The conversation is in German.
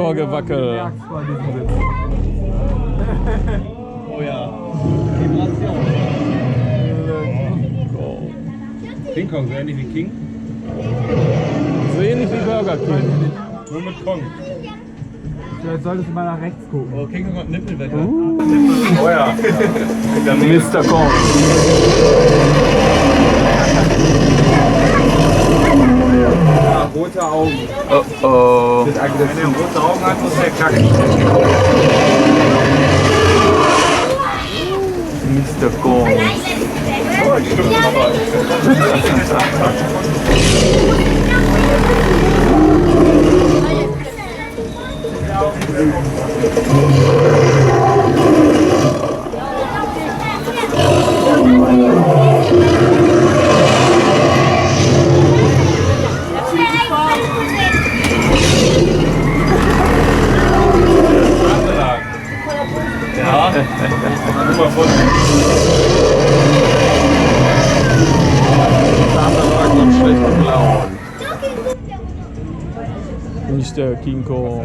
Vorgewackel. Oh ja. Vibration. King Kong, so ähnlich wie King? So ähnlich wie Burger King. Nur mit Kong. Vielleicht solltest du mal nach rechts gucken. Oh, King Kong hat Nippelwecker. Oh ja. Mr. Kong. Ja, rote Augen. Oh oh. Wenn er rote Augen hat, muss er kacken. Mr. Kong. Ja. Super voll. Mr. King Kong.